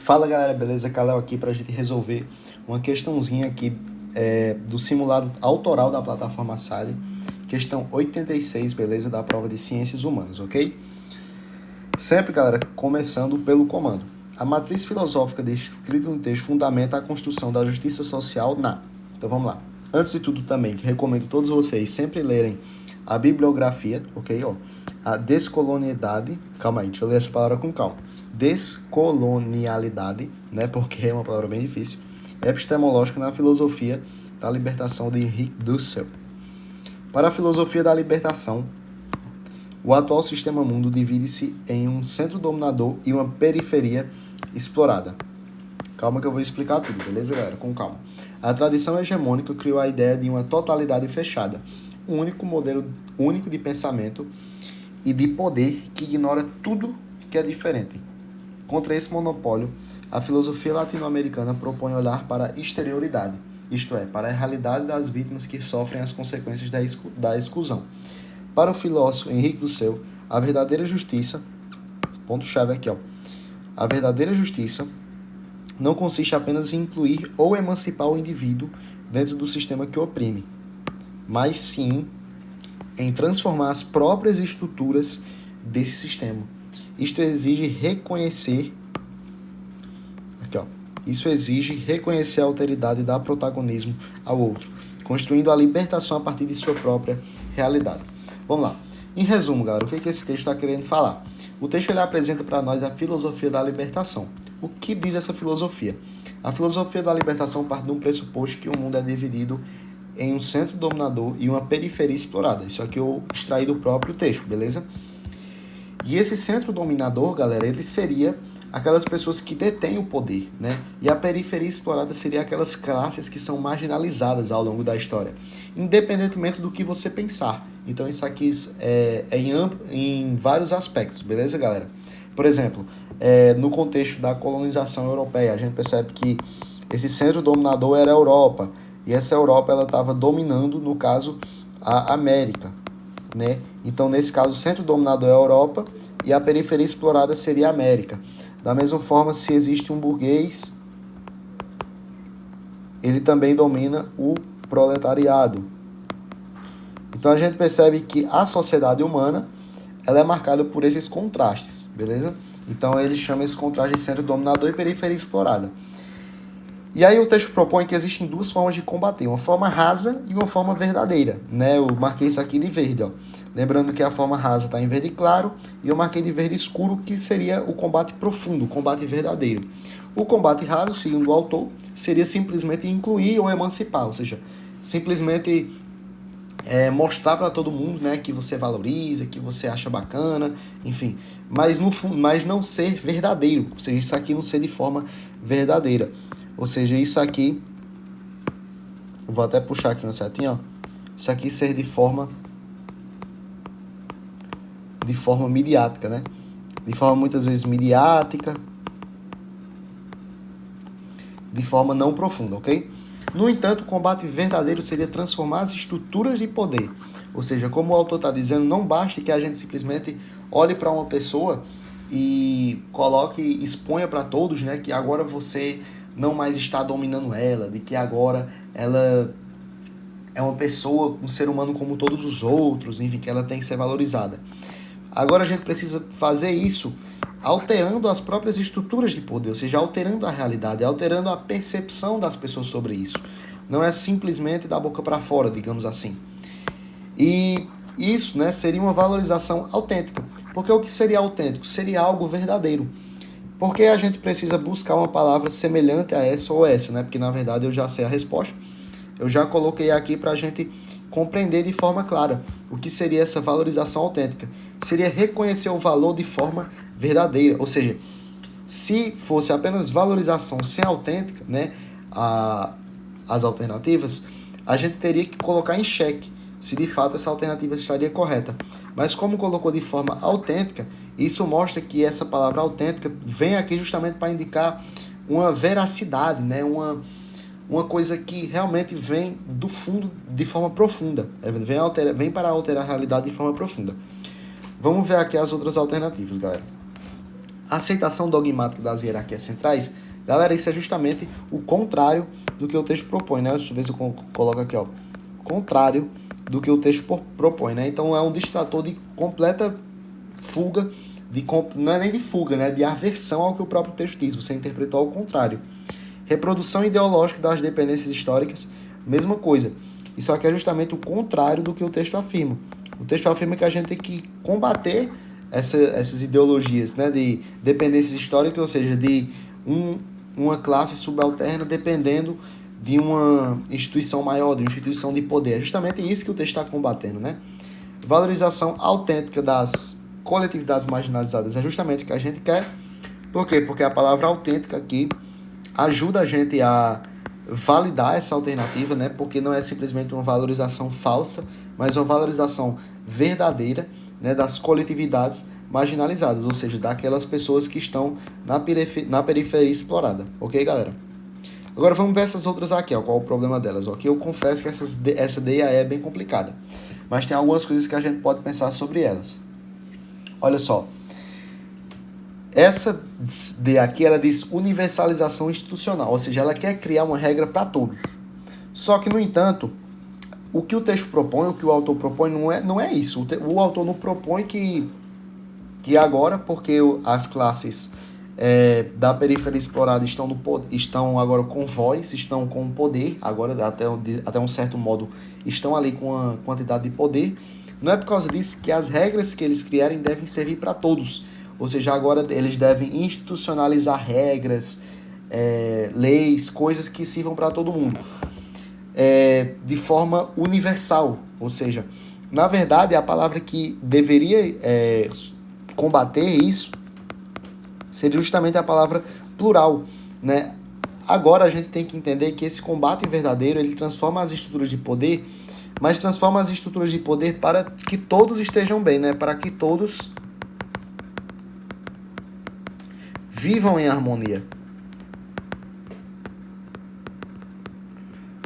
Fala galera, beleza? Kalel aqui para a gente resolver uma questãozinha aqui do simulado autoral da plataforma Sally, questão 86, beleza? Da prova de Ciências Humanas, ok? Sempre, galera, começando pelo comando. A matriz filosófica descrita no texto fundamenta a construção da justiça social na... Então vamos lá. Antes de tudo também, que recomendo todos vocês sempre lerem a bibliografia, ok? A descolonialidade... Calma aí, deixa eu ler essa palavra com calma. Descolonialidade, né? Porque é uma palavra bem difícil. Epistemológica na filosofia da libertação de Henri Dussel. Para a filosofia da libertação, o atual sistema mundo divide-se em um centro dominador e uma periferia explorada. Calma que eu vou explicar tudo, beleza, galera? Com calma. A tradição hegemônica criou a ideia de uma totalidade fechada, um único modelo único de pensamento e de poder que ignora tudo que é diferente. Contra esse monopólio, a filosofia latino-americana propõe olhar para a exterioridade, isto é, para a realidade das vítimas que sofrem as consequências da exclusão. Para o filósofo Henri Dussel, a verdadeira justiça, ponto-chave aqui, a verdadeira justiça não consiste apenas em incluir ou emancipar o indivíduo dentro do sistema que o oprime, mas sim em transformar as próprias estruturas desse sistema. Isto exige reconhecer a alteridade e dar protagonismo ao outro, construindo a libertação a partir de sua própria realidade. Vamos lá. Em resumo, galera, o que esse texto está querendo falar? O texto ele apresenta para nós a filosofia da libertação. O que diz essa filosofia? A filosofia da libertação parte de um pressuposto que o mundo é dividido em um centro dominador e uma periferia explorada. Isso aqui eu extraí do próprio texto, beleza? E esse centro dominador, galera, ele seria aquelas pessoas que detêm o poder, né? E a periferia explorada seria aquelas classes que são marginalizadas ao longo da história, independentemente do que você pensar. Então isso aqui é em vários aspectos, beleza, galera? Por exemplo, no contexto da colonização europeia, a gente percebe que esse centro dominador era a Europa, e essa Europa ela estava dominando, no caso, a América, né? Então, nesse caso, o centro dominador é a Europa e a periferia explorada seria a América. Da mesma forma, se existe um burguês, ele também domina o proletariado. Então, a gente percebe que a sociedade humana ela é marcada por esses contrastes, beleza? Então, ele chama esse contraste de centro dominador e periferia explorada. E aí o texto propõe que existem duas formas de combater, uma forma rasa e uma forma verdadeira, né? Eu marquei isso aqui de verde, ó. Lembrando que a forma rasa está em verde claro e eu marquei de verde escuro, que seria o combate profundo, o combate verdadeiro. O combate raso, segundo o autor, seria simplesmente incluir ou emancipar, ou seja, simplesmente mostrar para todo mundo, né, que você valoriza, que você acha bacana, enfim, mas não ser verdadeiro, ou seja, isso aqui não ser de forma verdadeira. Ou seja, isso aqui, vou até puxar aqui uma setinha, ó. Isso aqui ser de forma midiática, né? De forma muitas vezes midiática, de forma não profunda, ok? No entanto, o combate verdadeiro seria transformar as estruturas de poder. Ou seja, como o autor está dizendo, não basta que a gente simplesmente olhe para uma pessoa e exponha para todos, né, que agora você não mais está dominando ela, de que agora ela é uma pessoa, um ser humano como todos os outros, enfim, que ela tem que ser valorizada. Agora a gente precisa fazer isso alterando as próprias estruturas de poder, ou seja, alterando a realidade, alterando a percepção das pessoas sobre isso. Não é simplesmente da boca para fora, digamos assim. E isso, né, seria uma valorização autêntica. Porque o que seria autêntico? Seria algo verdadeiro. Porque a gente precisa buscar uma palavra semelhante a essa ou essa, né? Porque na verdade eu já sei a resposta. Eu já coloquei aqui para a gente compreender de forma clara o que seria essa valorização autêntica. Seria reconhecer o valor de forma verdadeira. Ou seja, se fosse apenas valorização sem autêntica, né, as alternativas, a gente teria que colocar em xeque se de fato essa alternativa estaria correta. Mas como colocou de forma autêntica, isso mostra que essa palavra autêntica vem aqui justamente para indicar uma veracidade, né? Uma coisa que realmente vem do fundo de forma profunda. Vem para alterar a realidade de forma profunda. Vamos ver aqui as outras alternativas, galera. Aceitação dogmática das hierarquias centrais, galera, isso é justamente o contrário do que o texto propõe, né? Deixa eu ver se eu coloco aqui, ó. Contrário do que o texto propõe, né? Então é um distrator de completa fuga, não é nem de fuga, né? De aversão ao que o próprio texto diz. Você interpretou ao contrário. Reprodução ideológica das dependências históricas, mesma coisa. Isso aqui é justamente o contrário do que o texto afirma. O texto afirma que a gente tem que combater essas ideologias, né, de dependências históricas, ou seja, de uma classe subalterna dependendo de uma instituição maior, de uma instituição de poder. É justamente isso que o texto está combatendo, né? Valorização autêntica das coletividades marginalizadas é justamente o que a gente quer. Por quê? Porque a palavra autêntica aqui ajuda a gente a validar essa alternativa, né? Porque não é simplesmente uma valorização falsa, mas uma valorização verdadeira, né, das coletividades marginalizadas, ou seja, daquelas pessoas que estão na periferia explorada. Ok, galera? Agora vamos ver essas outras aqui, ó, qual é o problema delas. Ó. Aqui eu confesso que essa D e a E é bem complicada, mas tem algumas coisas que a gente pode pensar sobre elas. Olha só. Essa D aqui, ela diz universalização institucional, ou seja, ela quer criar uma regra para todos. Só que, no entanto, o que o texto propõe, o que o autor propõe, não é isso. O autor não propõe que agora, porque as classes da periferia explorada estão agora com voz, estão com poder, agora até um certo modo estão ali com a quantidade de poder, não é por causa disso que as regras que eles criarem devem servir para todos. Ou seja, agora eles devem institucionalizar regras, leis, coisas que sirvam para todo mundo. De forma universal. Ou seja, na verdade, a palavra que deveria combater isso seria justamente a palavra plural, né? Agora a gente tem que entender que esse combate verdadeiro, ele transforma as estruturas de poder, mas transforma as estruturas de poder para que todos estejam bem, né? Para que todos vivam em harmonia.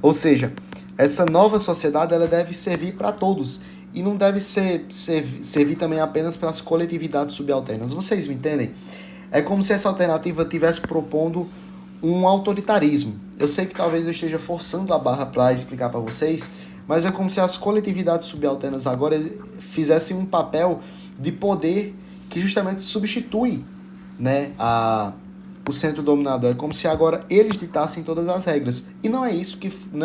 Ou seja, essa nova sociedade ela deve servir para todos e não deve servir também apenas para as coletividades subalternas. Vocês me entendem? É como se essa alternativa estivesse propondo um autoritarismo. Eu sei que talvez eu esteja forçando a barra para explicar para vocês, mas é como se as coletividades subalternas agora fizessem um papel de poder que justamente substitui, né, o centro dominador. É como se agora eles ditassem todas as regras. E não é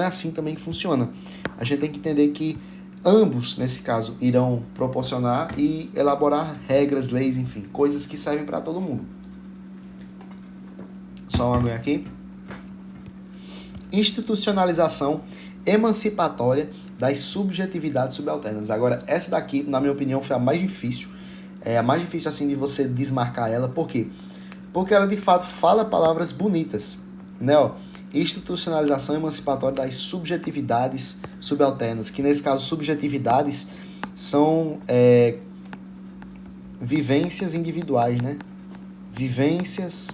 assim também que funciona. A gente tem que entender que ambos, nesse caso, irão proporcionar e elaborar regras, leis, enfim, coisas que servem para todo mundo. Só uma aguinha aqui. Institucionalização emancipatória das subjetividades subalternas. Agora, essa daqui, na minha opinião, foi a mais difícil. É a mais difícil, assim, de você desmarcar ela. Por quê? Porque ela, de fato, fala palavras bonitas, né? Ó, institucionalização emancipatória das subjetividades subalternas, que, nesse caso, subjetividades são vivências individuais, né? Vivências,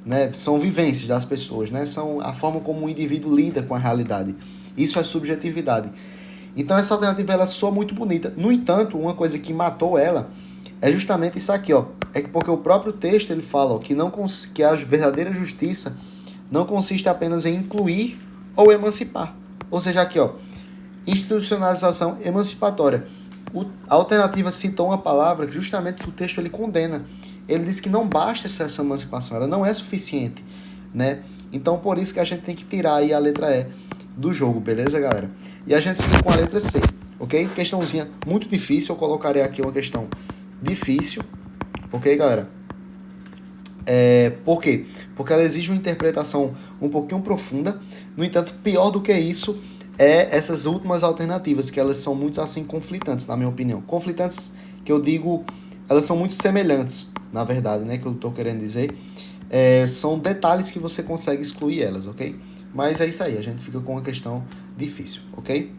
né? São vivências das pessoas, né? São a forma como o indivíduo lida com a realidade. Isso é subjetividade. Então, essa alternativa, ela soa muito bonita. No entanto, uma coisa que matou ela é justamente isso aqui, ó. É porque o próprio texto, ele fala, ó, que a verdadeira justiça não consiste apenas em incluir ou emancipar. Ou seja, aqui, ó, institucionalização emancipatória. A alternativa citou uma palavra que justamente o texto ele condena. Ele diz que não basta essa emancipação, ela não é suficiente, né? Então, por isso que a gente tem que tirar aí a letra E do jogo, beleza, galera? E a gente fica com a letra C, ok? Questãozinha muito difícil, eu colocarei aqui uma questão difícil, ok, galera? Por quê? Porque ela exige uma interpretação um pouquinho profunda. No entanto, pior do que isso essas últimas alternativas, que elas são muito, assim, conflitantes, na minha opinião. Conflitantes, que eu digo, elas são muito semelhantes, na verdade, né, que eu tô querendo dizer. São detalhes que você consegue excluir elas, ok? Mas é isso aí, a gente fica com uma questão difícil, ok?